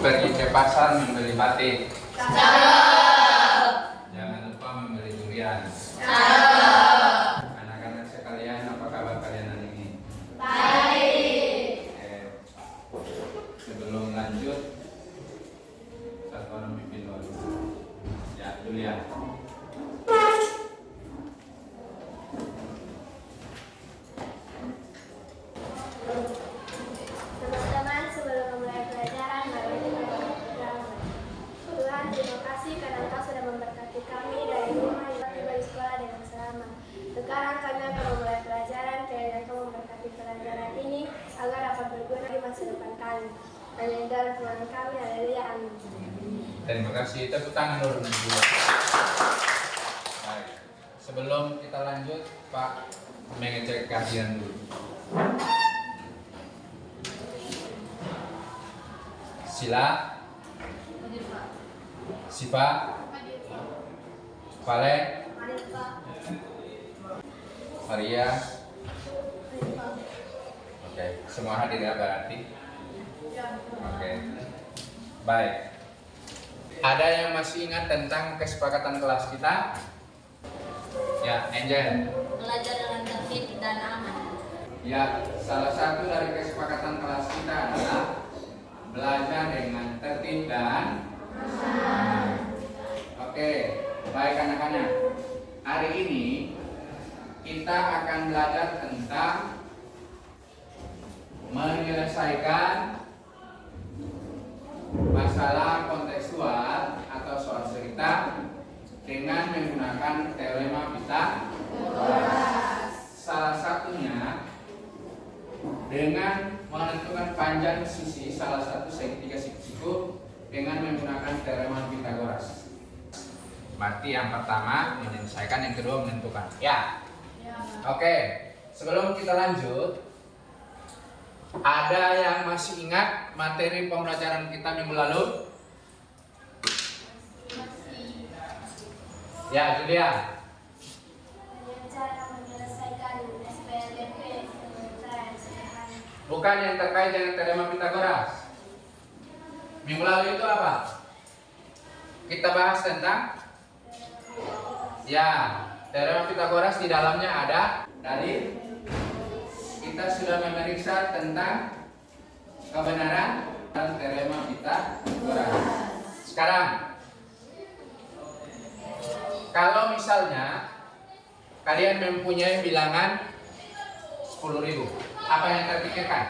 pergi ke pasar membeli batik. Cakep. Jangan lupa membeli durian. Cakep. Anak-anak sekalian, apa kabar kalian hari ini? Baik. Sebelum lanjut, satu orang pimpin dulu. Ya, Julia. Teman-teman, sebelum memulai pelajaran, mari kita berdoa. Tuhan, terima kasih karena Engkau sudah memberkati kami dari rumah hingga tiba di sekolah dengan selamat. Sekarang kami akan memulai pelajaran, kiranya Engkau memberkati pelajaran ini agar dapat berguna di masa depan kami. Amin. Dalam Tuhan kami, haleluya, amin. Terima kasih. Tepuk tangan dulu. Baik. Sebelum kita lanjut, Pak mengecek kajian dulu. Sila, Siva, Vale, Maria. Oke, semua hadir ya berarti? Oke. Baik. Ada yang masih ingat tentang kesepakatan kelas kita? Ya, Angel. Belajar dengan tertib dan aman. Ya, salah satu dari kesepakatan kelas kita adalah belajar dengan tertib dan aman. Oke, baik anak-anak. Hari ini kita akan belajar tentang menyelesaikan masalah kontekstual atau soal cerita dengan menggunakan teorema Pythagoras. Salah satunya dengan menentukan panjang sisi salah satu segitiga siku dengan menggunakan teorema Pythagoras. Berarti yang pertama menyelesaikan, yang kedua menentukan. Ya. Oke. Sebelum kita lanjut, ada yang masih ingat materi pembelajaran kita minggu lalu? Ya, Julia. Dengan cara menyelesaikan SPLDP dengan cara yang sederhana. Bukan yang terkait dengan teorema Pythagoras. Minggu lalu itu apa? Kita bahas tentang teorema Pythagoras. Di dalamnya ada dalil. Kita sudah memeriksa tentang kebenaran dan teorema Pythagoras. Sekarang, kalau misalnya kalian mempunyai bilangan 10.000, apa yang terpikirkan?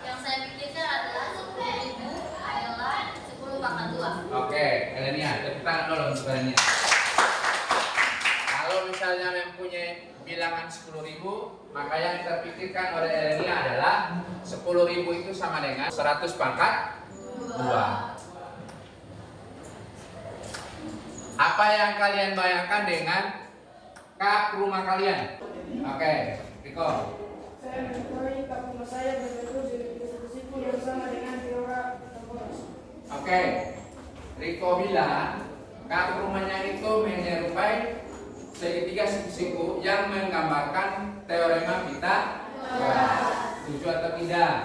Yang saya pikirkan adalah 10.000 adalah 10 pangkat 2. Oke, Elenia, tepuk tangan dulu untuk Elenia. Kalau misalnya mempunyai bilangan 10.000, maka yang terpikirkan oleh Elenia adalah 10.000 itu sama dengan 100 pangkat 2. Apa yang kalian bayangkan dengan kap rumah kalian? Oke, Riko. Saya mengetahui kap rumah saya berbentuk segitiga siku yang sama dengan teorema Pythagoras. Oke, Riko bilang kap rumahnya itu menyerupai segitiga siku yang menggambarkan teorema Pythagoras. Setuju atau tidak?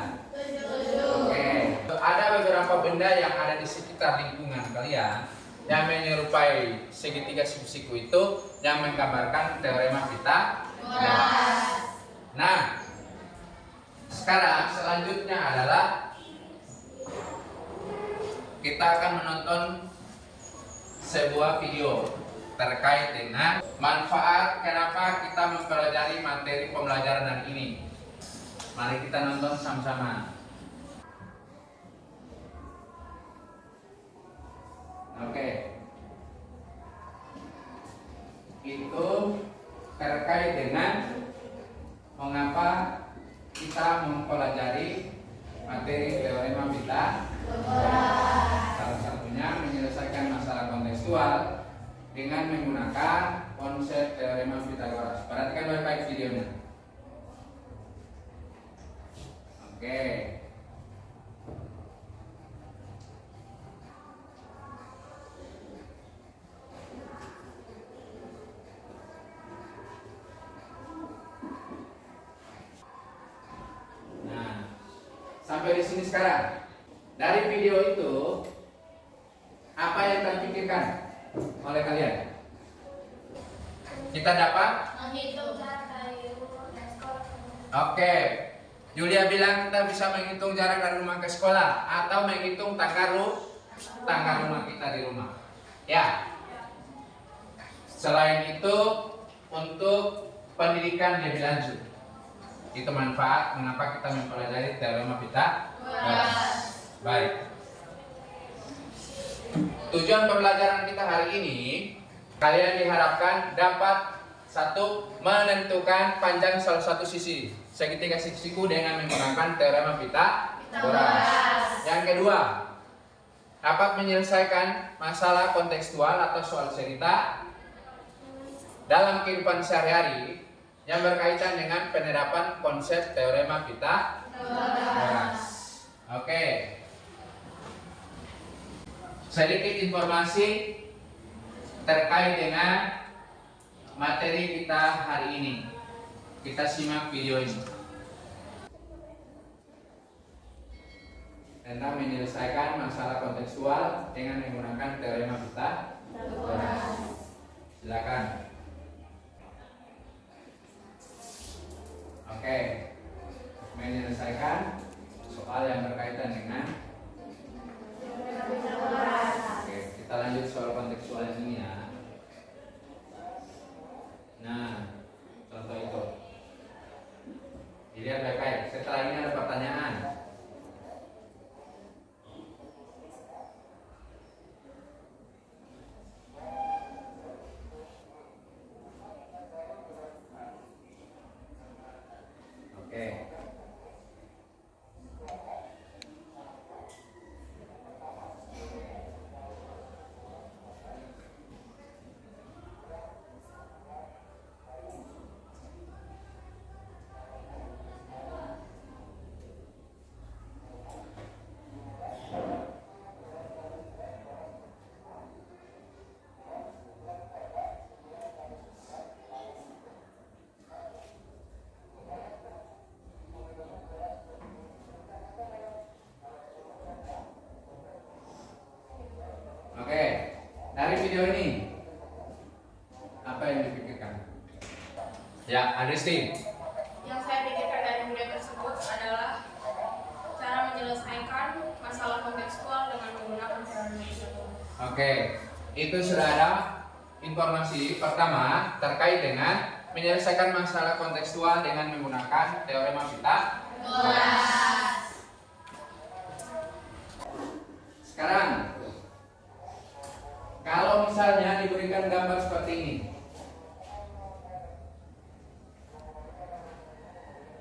Oke. Ada beberapa benda yang ada di sekitar lingkungan kalian yang menyerupai segitiga siku itu yang menggambarkan teorema Pythagoras. Nah, sekarang selanjutnya adalah kita akan menonton sebuah video terkait dengan manfaat kenapa kita mempelajari materi pembelajaran ini. Mari kita nonton sama-sama. Oke. Itu terkait dengan mengapa kita mempelajari materi teorema Pythagoras. Salah satunya menyelesaikan masalah kontekstual dengan menggunakan konsep teorema Pythagoras. Perhatikan baik-baik videonya. Oke. Nah, sampai di sini sekarang. Dari video itu, apa yang terpikirkan oleh kalian? Kita dapat? Menghitung Jarak dari rumah ke sekolah. Oke. Julia bilang kita bisa menghitung jarak dari rumah ke sekolah atau menghitung tangga rumah kita di rumah. Ya. Selain itu, untuk pendidikan lebih lanjut. Itu manfaat mengapa kita mempelajari teorema Pythagoras. Baik. Tujuan pembelajaran kita hari ini, kalian diharapkan dapat satu, menentukan panjang salah satu sisi segitiga siku dengan menggunakan teorema Pythagoras. Yang kedua, dapat menyelesaikan masalah kontekstual atau soal cerita dalam kehidupan sehari-hari yang berkaitan dengan penerapan konsep teorema Pythagoras. Oke. Sedikit informasi terkait dengan materi kita hari ini. Kita simak video ini. Tentang menyelesaikan masalah kontekstual dengan menggunakan teorema Pythagoras. Silakan. Oke. Menyelesaikan soal yang berkaitan dengan Oke, kita lanjut soal kontekstual ini ya. Nah, contoh itu. Dilihat baik-baik. Setelah ini ada pertanyaan. Oke. Oke, dari video ini apa yang dipikirkan? Ya, Adristi. Yang saya pikirkan dari video tersebut adalah cara menyelesaikan masalah kontekstual dengan menggunakan teorema Pythagoras. Oke, itu sudah ada informasi pertama terkait dengan menyelesaikan masalah kontekstual dengan menggunakan teorema Pythagoras. Sekarang, kalau misalnya diberikan gambar seperti ini,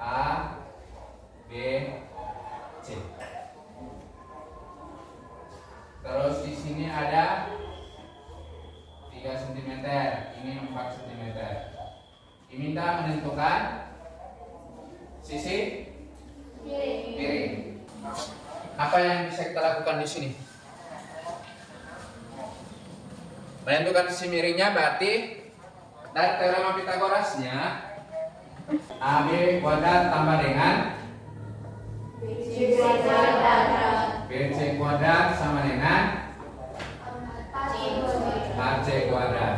A, B, C. Terus di sini ada 3 cm, ini 4 cm. Diminta menentukan sisi miring. Apa yang bisa kita lakukan di sini? Menentukan sisi miringnya berarti dari teorema Pythagorasnya AB kuadrat tambah dengan BC kuadrat sama dengan AC kuadrat.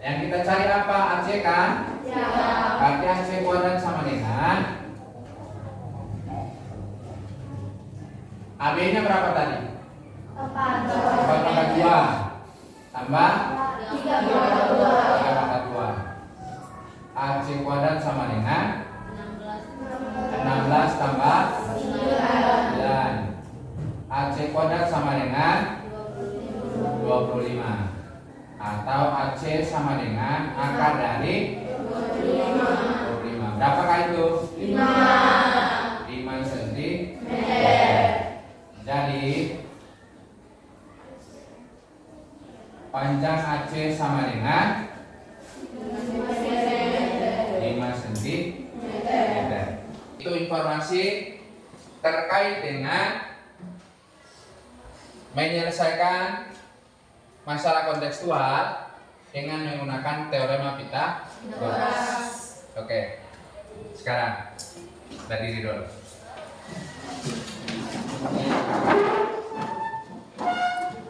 Yang kita cari apa? AC kan? Ya. Berarti AC kuadrat sama dengan AB nya berapa tadi? 4 pangkat 2 tambah 3 pangkat 2. AC kuadrat sama dengan 16 tambah 9. AC kuadrat sama dengan 25. Atau AC sama dengan akar dari 25. Berapakah itu? 5 cm. Jadi panjang AC sama dengan 5 cm. Itu informasi terkait dengan menyelesaikan masalah kontekstual dengan menggunakan teorema Pythagoras. Oke. Sekarang berdiri dulu.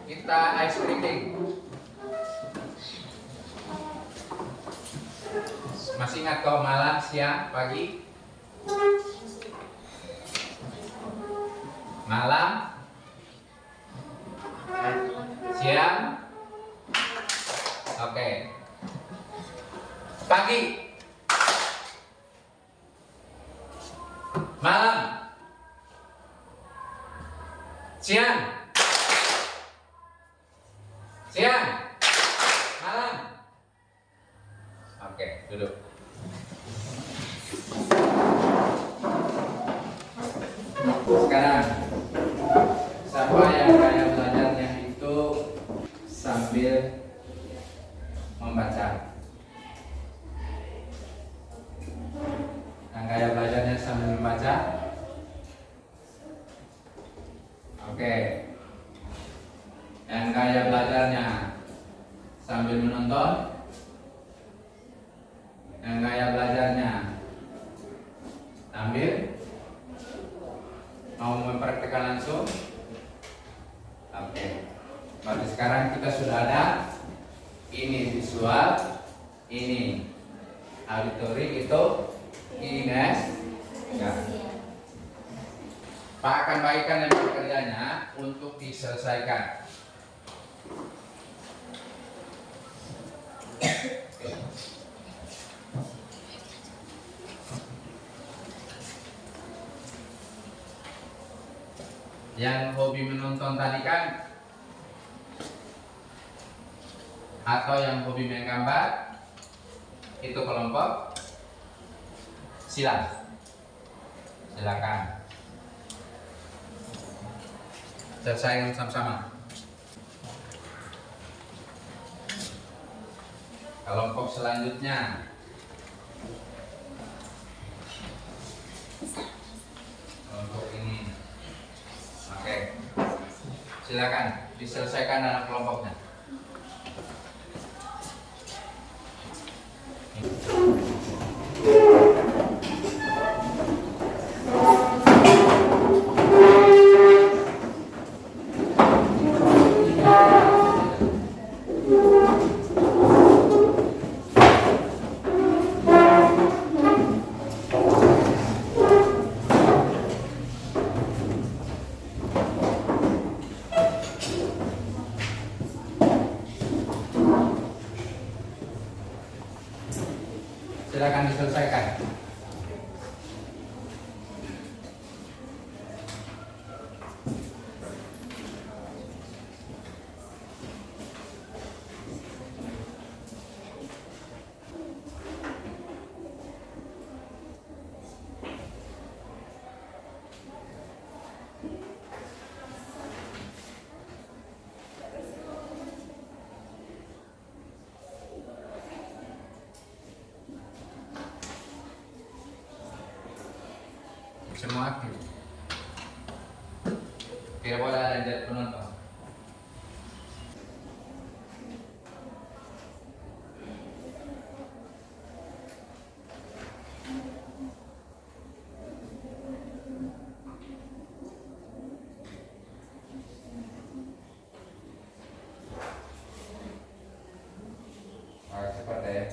Kita ice breaking. Masih ingat kau malam, siang, pagi? Malam, siang, oke. Pagi, malam, siang, siang, malam. Oke, duduk. Sekarang, siapa yang gaya belajarnya itu sambil membaca? Yang gaya belajarnya sambil membaca? Oke. Yang gaya belajarnya sambil menonton? Yang gaya belajarnya sambil mau mempraktikkan langsung? Oke. Berarti sekarang kita sudah ada ini visual, ini auditory, itu ya. Pak akan bagikan yang pekerjaannya untuk diselesaikan. Yang hobi menonton tadi kan, atau yang hobi main gambar, itu kelompok silakan selesaikan sama-sama. Kelompok selanjutnya kelompok ini. Oke, silakan diselesaikan dalam kelompoknya. Silakan diselesaikan. Semua aktif. Tidak boleh ada yang jadi penonton. Cepat ya.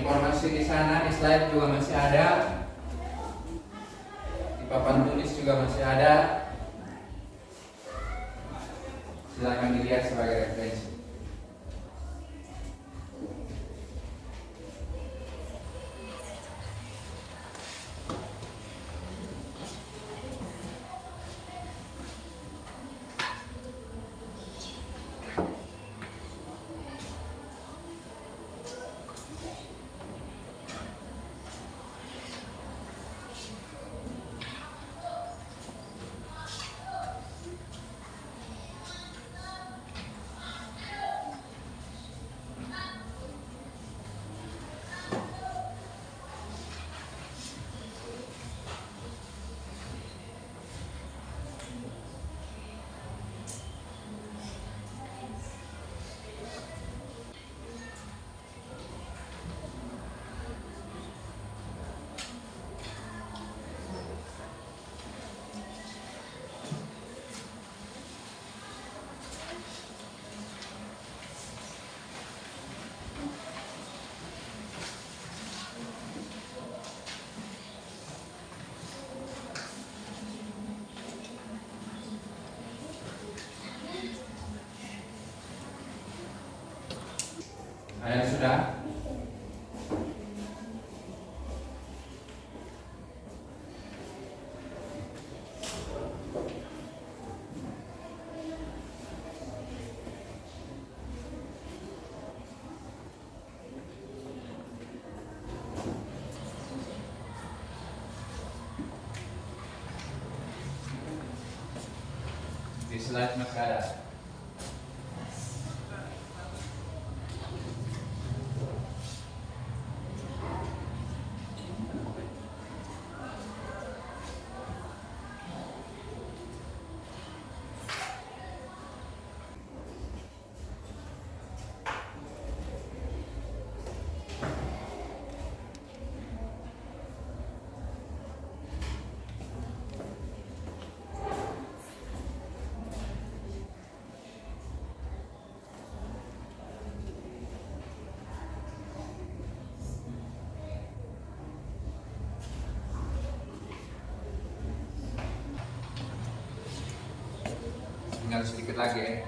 informasi di sana, di slide juga masih ada, di papan tulis juga masih ada. Silakan dilihat sebagai referensi. Ada yang sudah? Di slide masih ada. Tinggal sedikit lagi ya.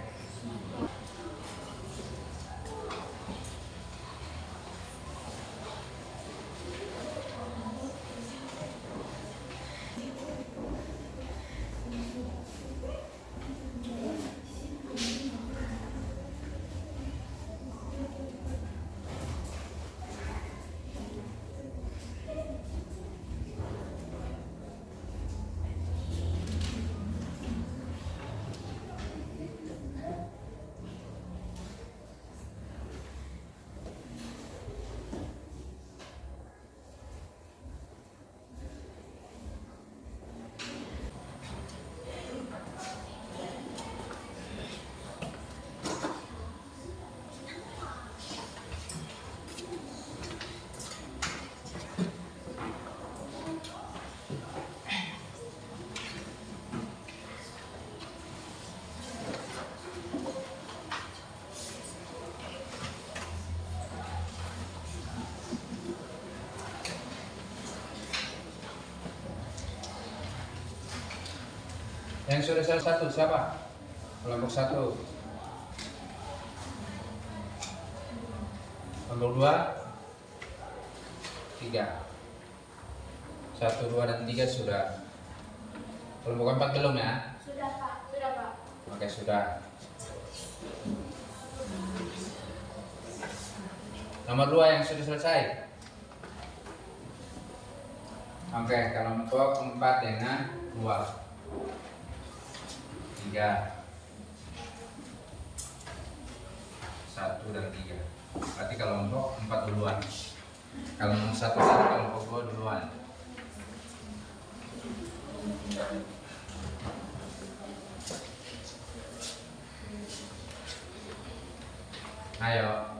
Yang sudah selesai satu siapa? Kelompok 1. Kelompok 2, 3. 1, 2, dan 3 sudah. Kelompok 4 belum ya? Sudah Pak. Sudah, Pak. Oke, sudah. Nomor 2 yang sudah selesai. Oke, kelompok 4 dengan 2. 3, 1 dan 3. Berarti kelompok 4 duluan. Kalau nomor 1 kelompok 2 duluan. Ayo.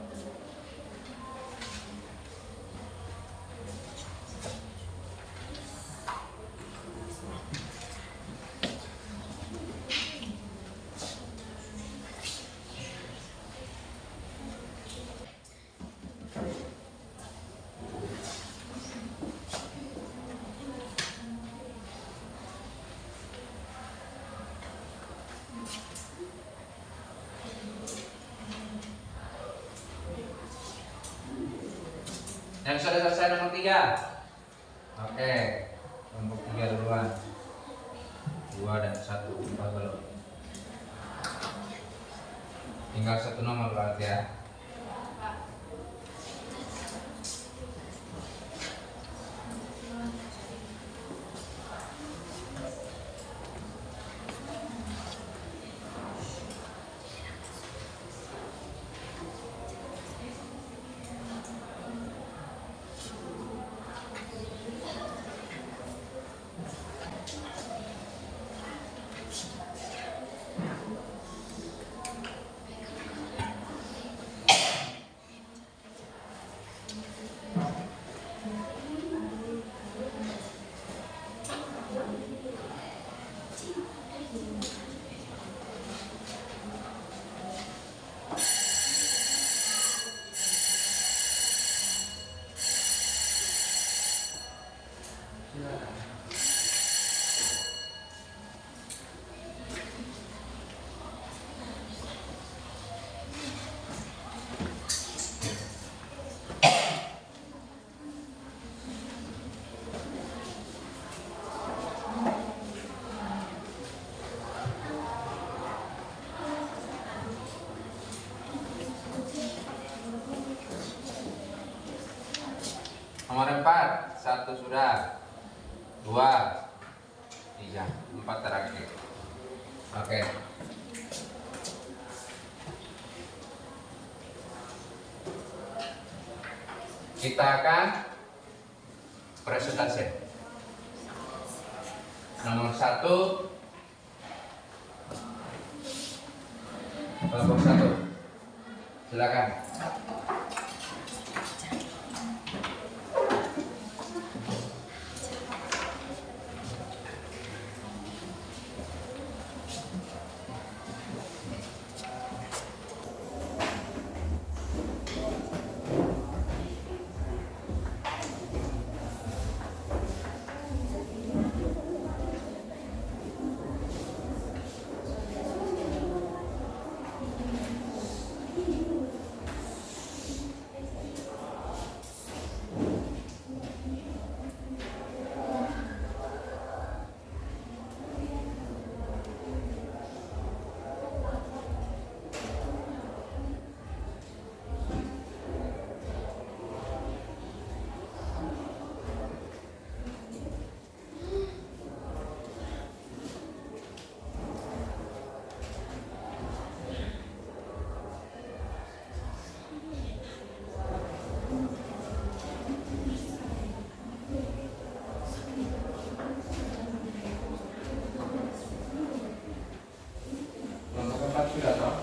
Yang sudah selesai nomor 3. Oke, kelompok 3 duluan. 2 dan 1, 4 belum. Tinggal 1 nomor berarti ya. Nomor 4, 1 sudah, 2, 3, 4 terakhir. Oke. Kita akan presentasi. Nomor 1, kelompok 1. Silakan. Sudah toh?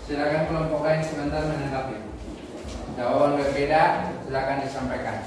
Silakan kelompok lain sebentar menanggapi. Jawaban berbeda, silakan disampaikan.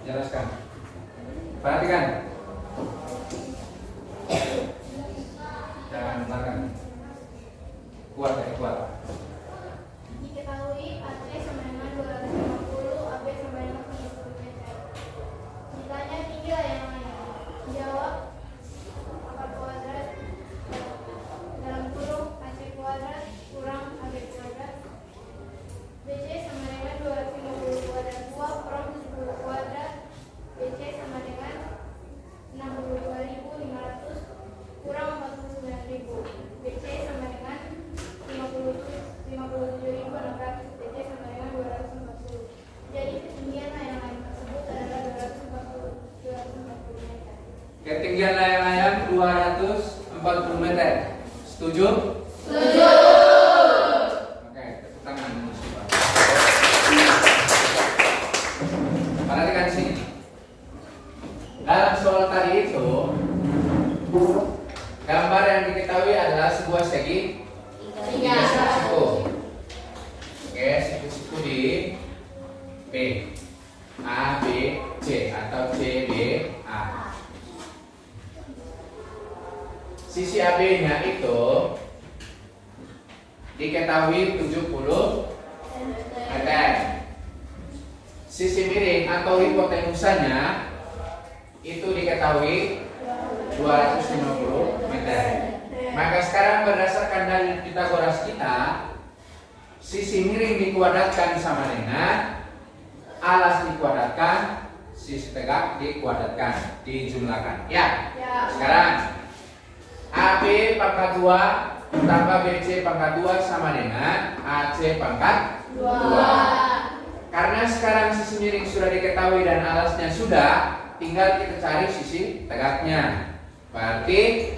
Jelaskan. Perhatikan. Jangan belakang. Kuat ya, kuat. Diketahui AC sama dengan 250, AB sama dengan 30 meter. Ditanya tinggilah yang lain. Jawab A kuadrat dalam kurung AC kuadrat kurang AB kuadrat. BC sama dengan 250 kuadrat 2 kurang 70 kuadrat. ketinggian layang-layang 240 meter. Setuju? Oke, tepuk tangan dulu, Pak. Perhatikan sini. Dalam soal tadi itu, gambar yang diketahui adalah sebuah segi tiga siku. Oke, siku-siku di B, A, B, C atau C, B, A. Sisi AB-nya itu diketahui 70 meter. Sisi miring atau hipotenusanya itu diketahui 250 meter. Maka sekarang berdasarkan dalil Pitagoras kita, sisi miring dikuadratkan sama dengan alas dikuadratkan, sisi tegak dikuadratkan, dijumlahkan. Ya. Sekarang AB pangkat 2 tambah BC pangkat 2 sama dengan AC pangkat 2. Karena sekarang sisi miring sudah diketahui dan alasnya sudah, tinggal kita cari sisi tegaknya. Berarti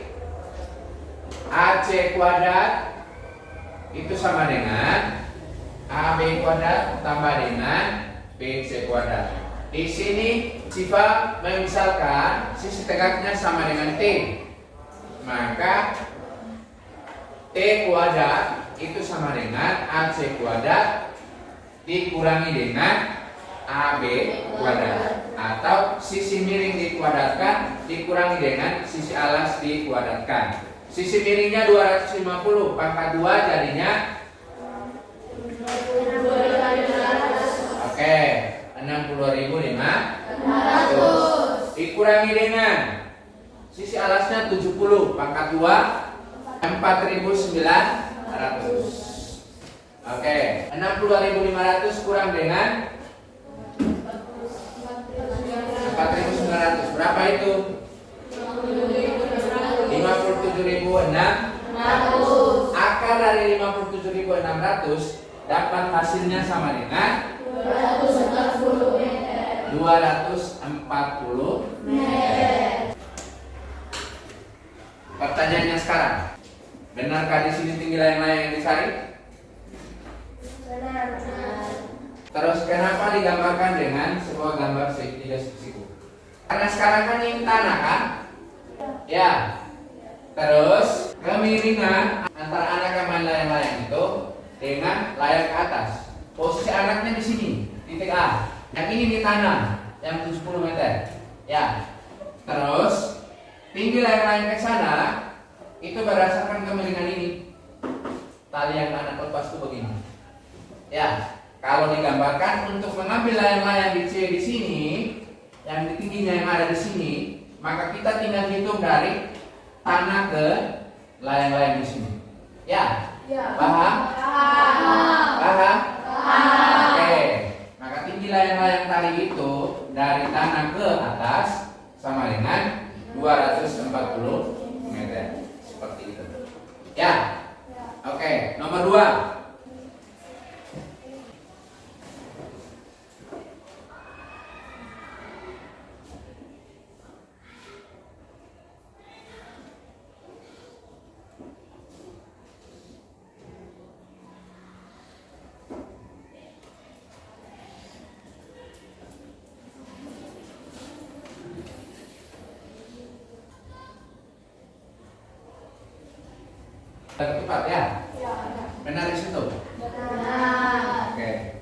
AC kuadrat itu sama dengan AB kuadrat tambah dengan BC kuadrat. Di sini Siva memisalkan sisi tegaknya sama dengan T. Maka T kuadrat itu sama dengan AC kuadrat dikurangi dengan AB kuadrat, atau sisi miring dikuadratkan dikurangi dengan sisi alas dikuadratkan. Sisi miringnya 250 pangkat 2 jadinya oke, 60.500 dikurangi dengan sisi alasnya 70 pangkat 2 4.900. Oke, 62.500 kurang dengan 4.900. Berapa itu? 57.600. Akar dari 57.600 dapat hasilnya sama dengan 240 meter. Pertanyaannya sekarang, benarkah di sini tinggi layang-layang yang dicari? Benar. Terus kenapa digambarkan dengan sebuah gambar segitiga siku? Karena sekarang kan ini tanah kan? Ya. Terus kemiringan antara anak yang main layang-layang itu dengan layang ke atas. Posisi anaknya di sini, titik A. Yang ini di tanah, yang 70 meter. Ya. Terus tinggi layang-layang ke sana itu berdasarkan kemiringan ini. Tali yang anak lepas itu begini. Ya. Kalau digambarkan untuk mengambil layang-layang di C di sini, yang di tingginya yang ada di sini, maka kita tinggal hitung dari tanah ke layang-layang di sini. Ya? Paham? Paham? Oke. Maka tinggi layang-layang tadi itu dari tanah ke atas sama dengan 240 meter. Seperti itu. Ya? Oke. Nomor 2. Tepat ya? Benar di situ? Benar. Oke.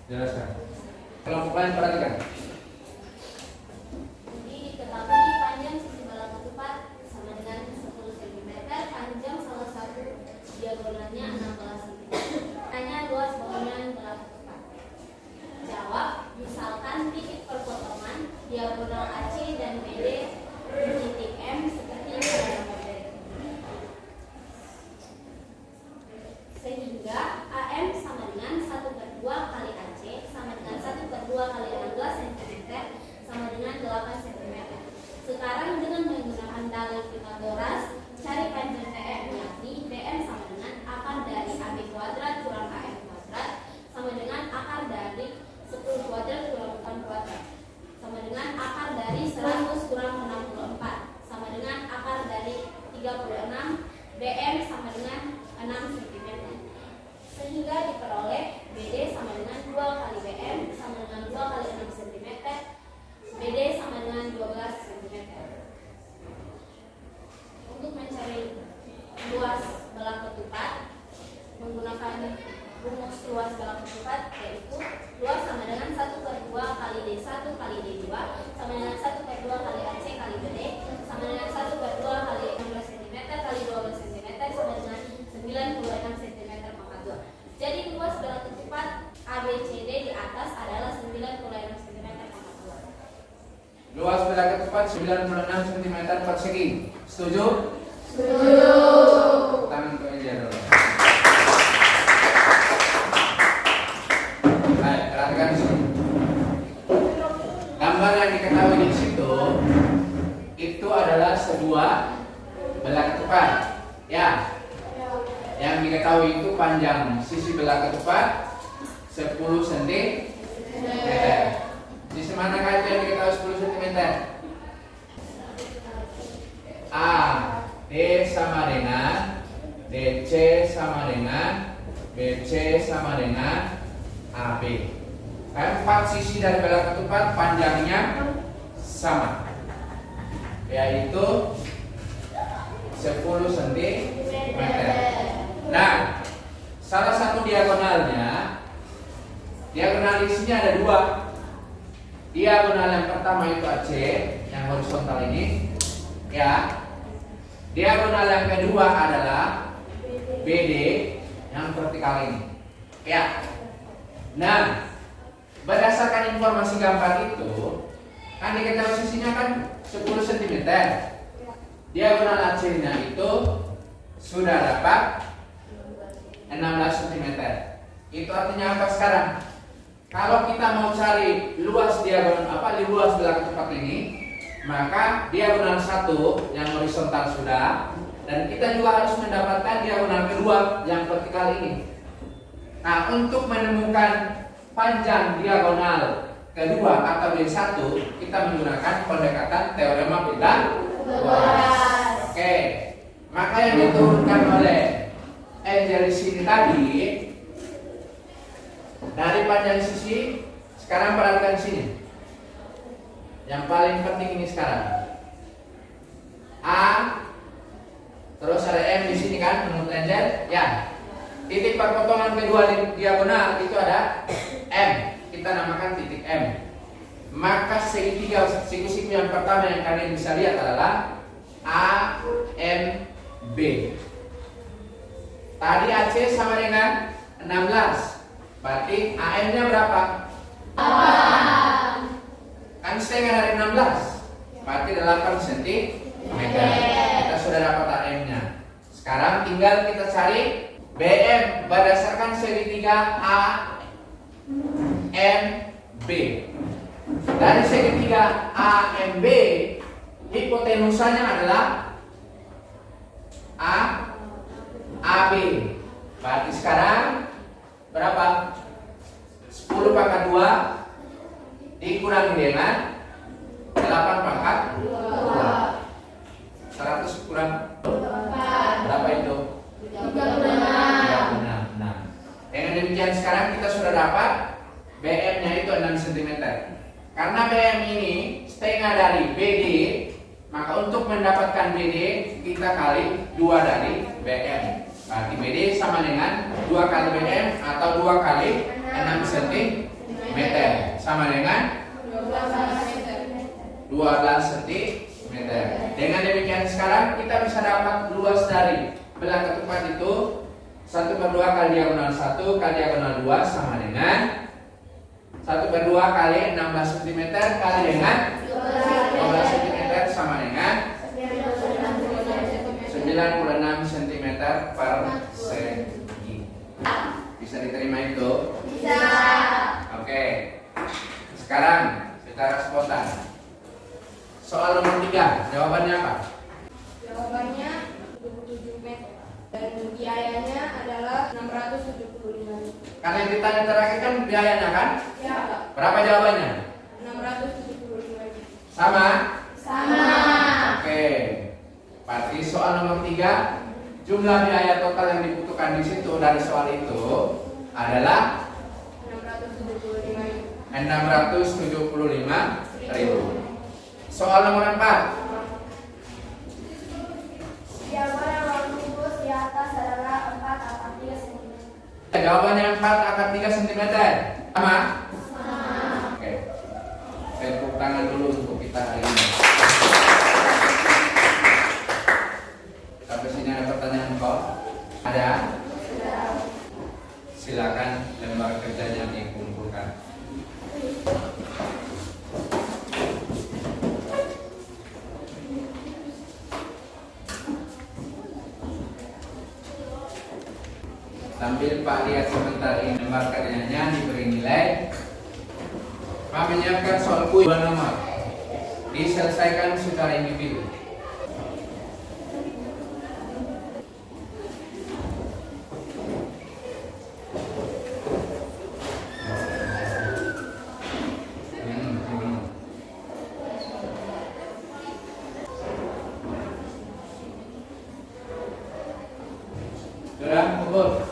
Jelaskan. Kelompok lain perhatikan. Jadi diketahui panjang sisi bola ketupat sama dengan 10 cm, panjang salah satu diagonalnya 16 cm. Tanya luas bangunan bola ketupat. Jawab, misalkan titik perpotongan diagonal AC dan BD di titik M seperti pada model. Sehingga AM sama dengan 1/2 kali AC sama dengan 1/2 kali 16 cm sama dengan 8 cm. Sekarang dengan menggunakan dalil Pythagoras, cari panjang TM, yakni TM sama dengan akar dari AB kuadrat kurang AM kuadrat sama dengan akar dari 10 kuadrat kurang 8 kuadrat sama dengan akar dari 100 kurang 64 sama dengan akar dari 36. BM sama dengan 6 cm. Sehingga diperoleh BD sama dengan 2 kali BM sama dengan 2 kali 6 cm. BD sama dengan 12 cm. Untuk mencari luas bola ketupat menggunakan rumus luas bola ketupat, yaitu luas sama dengan 1/2 kali D1 kali D2 sama dengan 1/2 kali AC kali BD sama dengan 1/2 kali 16 cm kali 12 cm sama dengan 96 cm maka 2. Jadi luas bola ketupat ABCD di atas adalah 96 cm maka 2. Luas bola ketupat 96 cm persegi. Setuju? Setuju. Tangan ke meja dulu. Baik, perhatikan di sini. Gambar yang diketahui di situ itu adalah sebuah bola ketupat. Ya. Yang diketahui itu panjang sisi bola ketupat 10 cm. Di manakah itu yang diketahui 10 cm? A, D sama dengan DC sama dengan BC sama dengan AB. Empat sisi dari bola ketupat panjangnya sama, yaitu 10 cm. Nah, salah satu diagonalnya, diagonal isinya ada dua. Diagonal yang pertama itu AC, yang horizontal ini, ya. Diagonal yang kedua adalah BD, yang vertikal ini, ya. Nah, berdasarkan informasi gambar itu, kan diketahui sisinya kan 10 cm. Diagonal AC-nya itu sudah dapat 16 cm. Itu artinya apa sekarang? Kalau kita mau cari luas diagonal luas bola ketupat ini, maka diagonal 1 yang horizontal sudah, dan kita juga harus mendapatkan diagonal kedua yang vertikal ini. Nah, untuk menemukan panjang diagonal kedua atau D1, kita menggunakan pendekatan teorema Pythagoras. Oke. Maka yang diturunkan oleh Angel di sini tadi dari panjang sisi, sekarang perhatikan sini. Yang paling penting ini sekarang. A, terus ada M di sini kan menurut Angel? Ya. Titik perpotongan kedua diagonal itu ada M. Kita namakan titik M. Maka segitiga siku-siku yang pertama yang kalian bisa lihat adalah A, M, B. Tadi AC sama dengan 16. Berarti AM-nya berapa? Kan setengah dari 16. Berarti 8 cm. Kita sudah dapat AM-nya. Sekarang tinggal kita cari BM berdasarkan segitiga A, M, B. Dari segitiga A, M, B, hipotenusanya adalah AB. Berarti sekarang berapa? 10 pangkat 2 dikurangi dengan 8 pangkat 2. 100 kurang berapa itu? 36. Dengan demikian sekarang kita sudah dapat BM-nya itu 6 cm. Karena BM ini setengah dari BD, maka untuk mendapatkan BD kita kali 2 dari BM. Berarti BD sama dengan 2 kali BM atau 2 kali 6 cm sama dengan 12 cm. Dengan demikian sekarang kita bisa dapat luas dari belah ketupat itu 1/2 kali diagonal 1 kali diagonal 2 sama dengan 1/2 kali 16 cm kali dengan 12 cm sama dengan 96 cm per segi. Bisa diterima itu? Bisa. Oke. Sekarang kita respondan. Soal nomor 3, jawabannya apa? Jawabannya 27 meter dan biayanya adalah 675. Karena yang ditanya terakhir kan biayanya kan? Ya, Berapa jawabannya? 675. Sama? Sama. Oke. Berarti soal nomor 3, jumlah biaya total yang dibutuhkan di situ dari soal itu adalah 675.000. Soal nomor 4. Diagonal ruang kubus di atas adalah 4/3 cm. Jawabannya 4/3 cm. Sama? Oke. Tepuk tangan dulu untuk kita hari ini. Sampai sini ada pertanyaan kok? Ada? Silakan lembar kerjanya dikumpulkan. Sambil Pak lihat sebentar ini lembar kerjanya diberi nilai. Pak menyiapkan soal kuis 2 nomor. Diselesaikan secara individu. Sudah kumpul.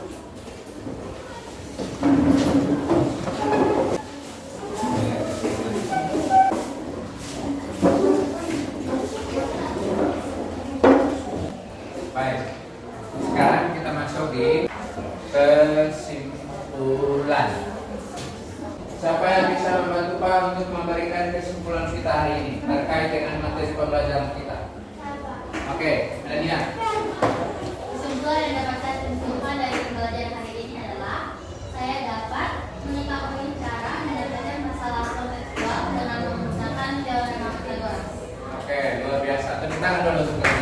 Baik, sekarang kita masuk di kesimpulan. Siapa yang bisa membantu Pak untuk memberikan kesimpulan kita hari ini terkait dengan materi pembelajaran kita? Oke, Dania. Kesimpulan yang dapat saya simpulkan dari pembelajaran hari ini adalah saya dapat mengetahui cara menyelesaikan masalah kontekstual dengan menggunakan teorema Pythagoras. Oke, luar biasa. Tepuk tangan dulu untuk Dania.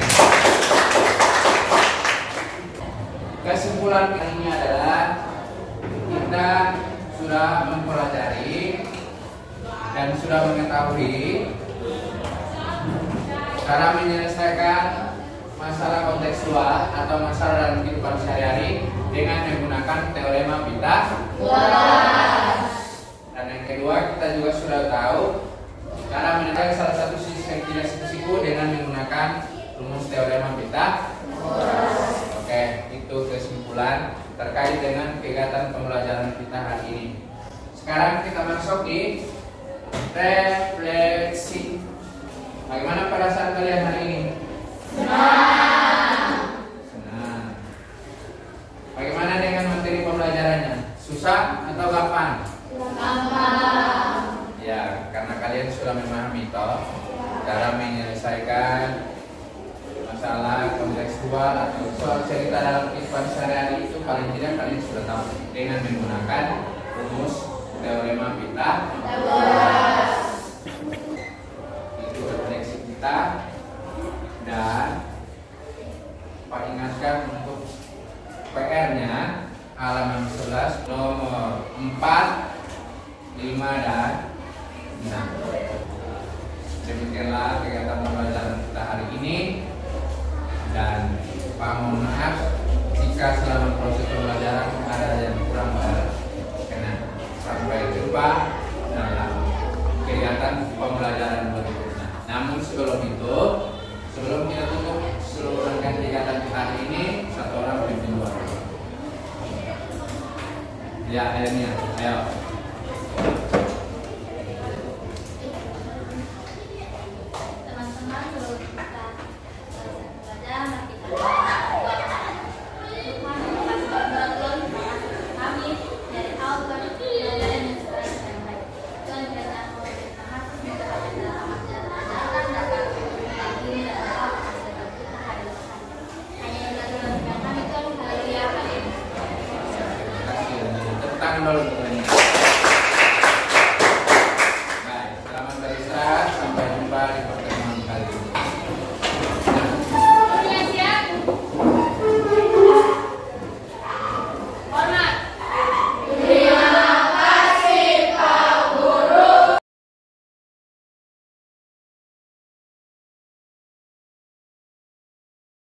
Kesimpulan kali ini adalah kita sudah mempelajari dan sudah mengetahui cara menyelesaikan masalah kontekstual atau masalah dalam kehidupan sehari-hari dengan menggunakan teorema Pythagoras. Dan yang kedua, kita juga sudah tahu cara menyelesaikan salah satu sisi segitiga siku dengan menggunakan rumus teorema Pythagoras. Oke, itu kesimpulan terkait dengan kegiatan pembelajaran kita hari ini. Sekarang kita masuk di refleksi. Bagaimana perasaan kalian hari ini? Senang. Bagaimana dengan materi pembelajarannya? Susah atau gampang? Ya, karena kalian sudah memahami toh cara menyelesaikan masalah kontekstual atau soal cerita dalam kehidupan sehari-hari itu paling tidak kalian sudah tahu dengan menggunakan rumus teorema Pythagoras. Itu refleksi kita. Dan Pak ingatkan untuk PR-nya halaman 11 nomor 4, 5 dan 6. Demikianlah kegiatan pembelajaran kita hari ini. Dan Pak mohon maaf jika selama proses pembelajaran ada yang kurang berkenan. Sampai jumpa dalam kegiatan pembelajaran berikutnya. Namun sebelum itu, sebelum kita tutup seluruh rangkaian kegiatan kita hari ini, satu orang pimpin doa. Ya, akhirnya, ayo. Teman-teman, sebelum kita belajar, mari kita berdoa. Tuhan, terima kasih Tuhan kami dari awal pelajaran yang sekarang sedang baik. Tuhan, kiranya Engkau berkah semoga kami dalam ajaran dapat lagi dan dapat hasil kita hari depan. Hanya yang dalam kami Tuhan, haleluya, amin. Terima kasih. Tepuk tangan dulu.